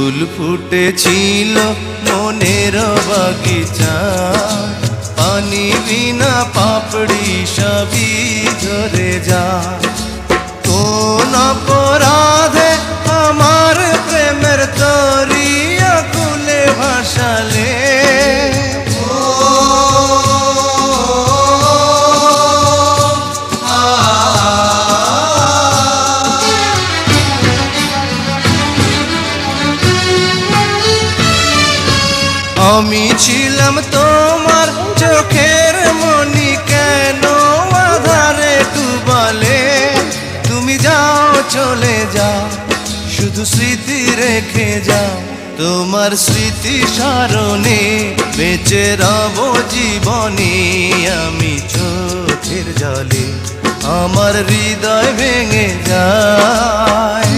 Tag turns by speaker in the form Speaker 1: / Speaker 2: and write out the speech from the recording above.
Speaker 1: ফুল ফুটেছিল মনের বাগিচা, পানি বিনা পাপড়ি সবই ঝরে যায়। কোন অপরাধে আমার প্রেমের তরি আকুলে ভাসালে, আমি ছিলাম তোমার চোখের মনি, কেন আধারে ডুবালে? তুমি যাও চলে যাও, শুধু স্মৃতি রেখে যাও। তোমার স্মৃতি স্মরণে বেঁচে রব জীবনে। আমি চোখের জলে আমার হৃদয় ভেঙে যায়।